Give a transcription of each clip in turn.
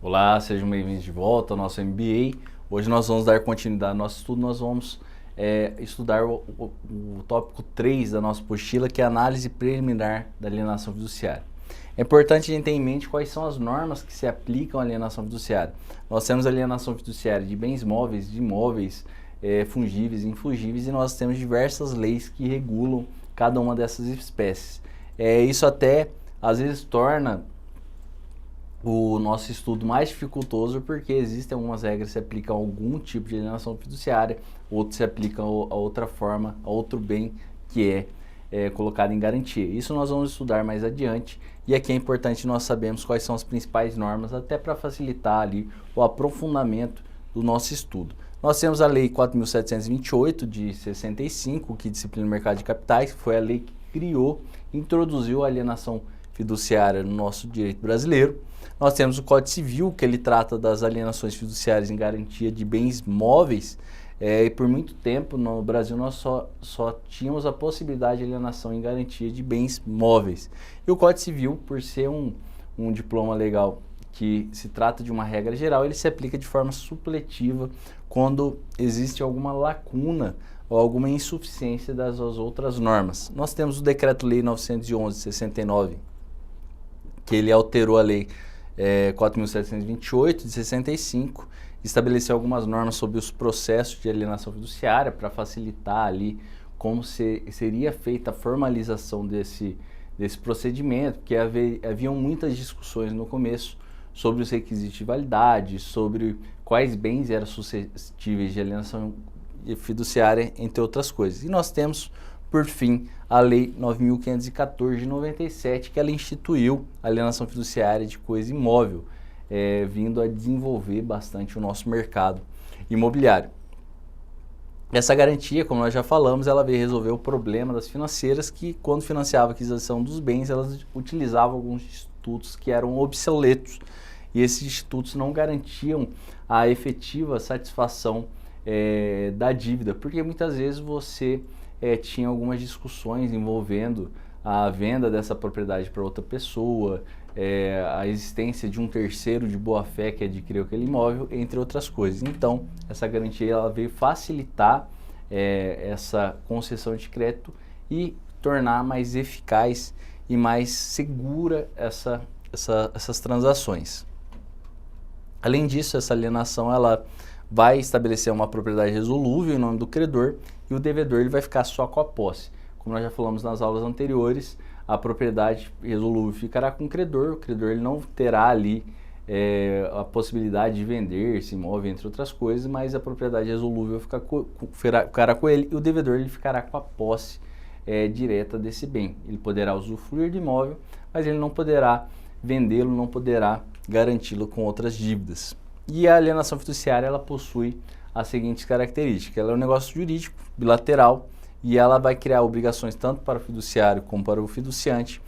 Olá, sejam bem-vindos de volta ao nosso MBA. Hoje nós vamos dar continuidade ao nosso estudo, nós vamos estudar o tópico 3 da nossa apostila, que é a análise preliminar da alienação fiduciária. É importante a gente ter em mente quais são as normas que se aplicam à alienação fiduciária. Nós temos alienação fiduciária de bens móveis, de imóveis, fungíveis e infungíveis, e nós temos diversas leis que regulam cada uma dessas espécies. Isso até, às vezes, torna o nosso estudo mais dificultoso, porque existem algumas regras que se aplicam a algum tipo de alienação fiduciária, outros se aplicam a outra forma, a outro bem que é colocado em garantia. Isso nós vamos estudar mais adiante, e aqui é importante nós sabermos quais são as principais normas, até para facilitar ali o aprofundamento do nosso estudo. Nós temos a Lei 4.728 de 65, que disciplina o mercado de capitais, que foi a lei que criou, introduziu a alienação fiduciária no nosso direito brasileiro. Nós temos o Código Civil, que ele trata das alienações fiduciárias em garantia de bens móveis, e por muito tempo no Brasil nós só tínhamos a possibilidade de alienação em garantia de bens móveis. E o Código Civil, por ser um diploma legal que se trata de uma regra geral, ele se aplica de forma supletiva quando existe alguma lacuna ou alguma insuficiência das outras normas. Nós temos o Decreto-Lei 911 de 69, que ele alterou a Lei 4.728 de 65, estabeleceu algumas normas sobre os processos de alienação fiduciária para facilitar ali como seria feita a formalização desse procedimento, porque haviam muitas discussões no começo sobre os requisitos de validade, sobre quais bens eram suscetíveis de alienação fiduciária, entre outras coisas. E nós temos, por fim, a Lei 9.514 de 97, que ela instituiu a alienação fiduciária de coisa imóvel, vindo a desenvolver bastante o nosso mercado imobiliário. Essa garantia, como nós já falamos, ela veio resolver o problema das financeiras que, quando financiavam a aquisição dos bens, elas utilizavam alguns institutos que eram obsoletos, e esses institutos não garantiam a efetiva satisfação da dívida, porque muitas vezes você tinha algumas discussões envolvendo a venda dessa propriedade para outra pessoa, a existência de um terceiro de boa-fé que adquiriu aquele imóvel, entre outras coisas. Então, essa garantia ela veio facilitar essa concessão de crédito e tornar mais eficaz e mais segura essas transações. Além disso, essa alienação ela vai estabelecer uma propriedade resolúvel em nome do credor, e o devedor ele vai ficar só com a posse. Como nós já falamos nas aulas anteriores, a propriedade resolúvel ficará com o credor ele não terá ali a possibilidade de vender esse imóvel, entre outras coisas, mas a propriedade resolúvel ficará com ele, e o devedor ele ficará com a posse direta desse bem. Ele poderá usufruir do imóvel, mas ele não poderá vendê-lo, não poderá garanti-lo com outras dívidas. E a alienação fiduciária ela possui as seguintes características: ela é um negócio jurídico bilateral e ela vai criar obrigações tanto para o fiduciário como para o fiduciante.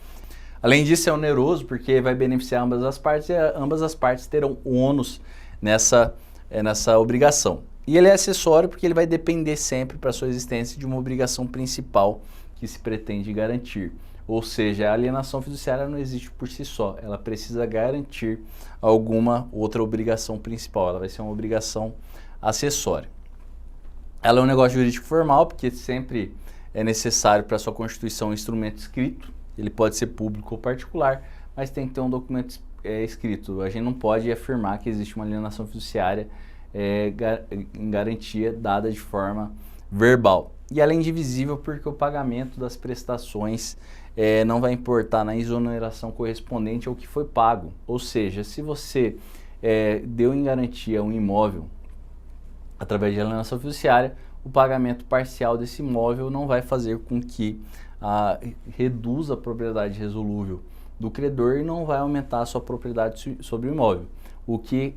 Além disso, é oneroso porque vai beneficiar ambas as partes, e ambas as partes terão ônus nessa obrigação. E ele é acessório porque ele vai depender sempre para sua existência de uma obrigação principal que se pretende garantir. Ou seja, a alienação fiduciária não existe por si só, ela precisa garantir alguma outra obrigação principal, ela vai ser uma obrigação acessória. Ela é um negócio jurídico formal, porque sempre é necessário para sua constituição um instrumento escrito, ele pode ser público ou particular, mas tem que ter um documento escrito. A gente não pode afirmar que existe uma alienação fiduciária em garantia dada de forma verbal. E ela é indivisível porque o pagamento das prestações não vai importar na exoneração correspondente ao que foi pago. Ou seja, se você deu em garantia um imóvel através de alienação fiduciária, o pagamento parcial desse imóvel não vai fazer com que reduza a propriedade resolúvel do credor e não vai aumentar a sua propriedade sobre o imóvel. O que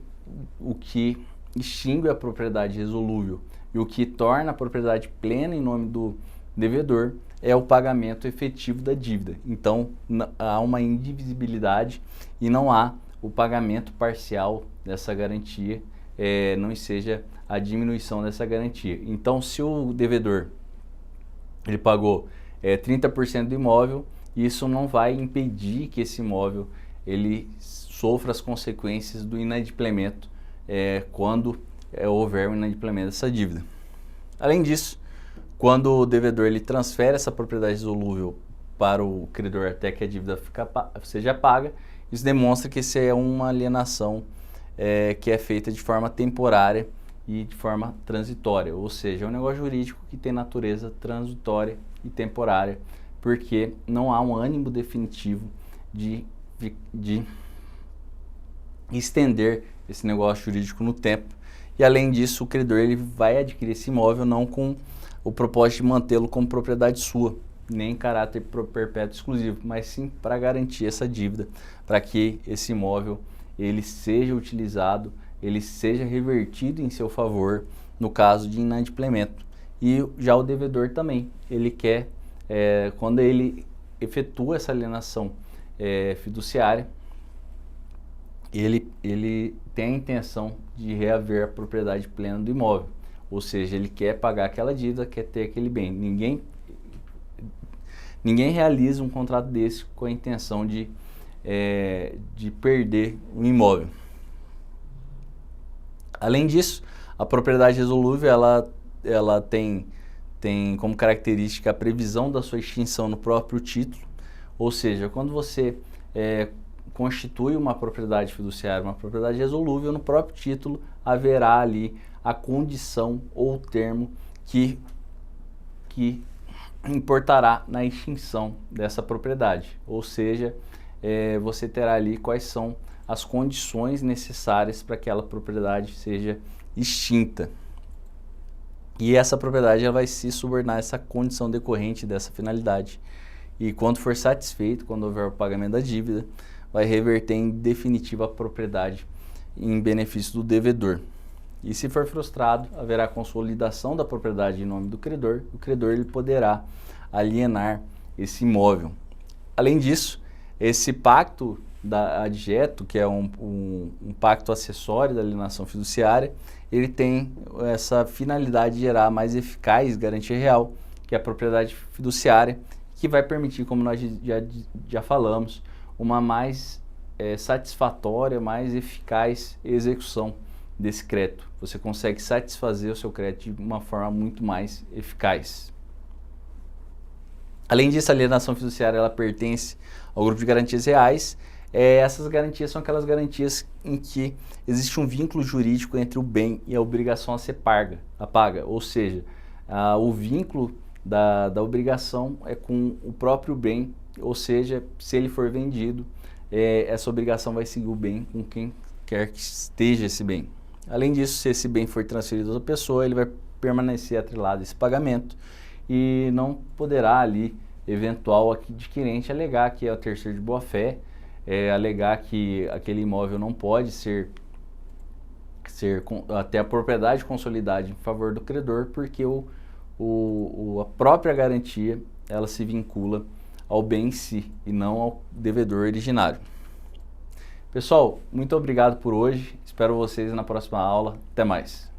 extingue a propriedade resolúvel e o que torna a propriedade plena em nome do devedor é o pagamento efetivo da dívida. Então, há uma indivisibilidade e não há o pagamento parcial dessa garantia, não seja a diminuição dessa garantia. Então, se o devedor ele pagou 30% do imóvel, isso não vai impedir que esse imóvel ele sofra as consequências do inadimplemento quando houver um inadimplemento dessa dívida. Além disso, quando o devedor ele transfere essa propriedade resolúvel para o credor até que a dívida seja paga, isso demonstra que isso é uma alienação que é feita de forma temporária e de forma transitória, ou seja, é um negócio jurídico que tem natureza transitória e temporária, porque não há um ânimo definitivo de estender esse negócio jurídico no tempo. E além disso, o credor ele vai adquirir esse imóvel não com o propósito de mantê-lo como propriedade sua, nem em caráter perpétuo exclusivo, mas sim para garantir essa dívida, para que esse imóvel ele seja utilizado, ele seja revertido em seu favor no caso de inadimplemento. E já o devedor também, ele quer, quando ele efetua essa alienação fiduciária, ele tem a intenção de reaver a propriedade plena do imóvel, ou seja, ele quer pagar aquela dívida, quer ter aquele bem. Ninguém realiza um contrato desse com a intenção de perder o imóvel. Além disso, a propriedade resolúvel ela tem como característica a previsão da sua extinção no próprio título, ou seja, quando você constitui uma propriedade fiduciária, uma propriedade resolúvel, no próprio título haverá ali a condição ou termo que importará na extinção dessa propriedade, ou seja, você terá ali quais são as condições necessárias para que aquela propriedade seja extinta. E essa propriedade ela vai se subordinar a essa condição decorrente dessa finalidade. E quando for satisfeito, quando houver o pagamento da dívida, vai reverter em definitiva a propriedade em benefício do devedor. E se for frustrado, haverá consolidação da propriedade em nome do credor. O credor ele poderá alienar esse imóvel. Além disso, esse pacto da adjeto, que é um pacto acessório da alienação fiduciária, ele tem essa finalidade de gerar mais eficaz garantia real, que é a propriedade fiduciária, que vai permitir, como nós já falamos, uma mais satisfatória, mais eficaz execução desse crédito. Você consegue satisfazer o seu crédito de uma forma muito mais eficaz. Além disso, a alienação fiduciária ela pertence ao grupo de garantias reais. Essas garantias são aquelas garantias em que existe um vínculo jurídico entre o bem e a obrigação a ser paga, ou seja, o vínculo da obrigação é com o próprio bem, ou seja, se ele for vendido, essa obrigação vai seguir o bem com quem quer que esteja esse bem. Além disso, se esse bem for transferido a outra pessoa, ele vai permanecer atrelado a esse pagamento e não poderá ali, eventual adquirente, alegar que é o terceiro de boa-fé, alegar que aquele imóvel não pode ser até a propriedade consolidada em favor do credor, porque a própria garantia ela se vincula ao bem em si e não ao devedor originário. Pessoal, muito obrigado por hoje. Espero vocês na próxima aula. Até mais.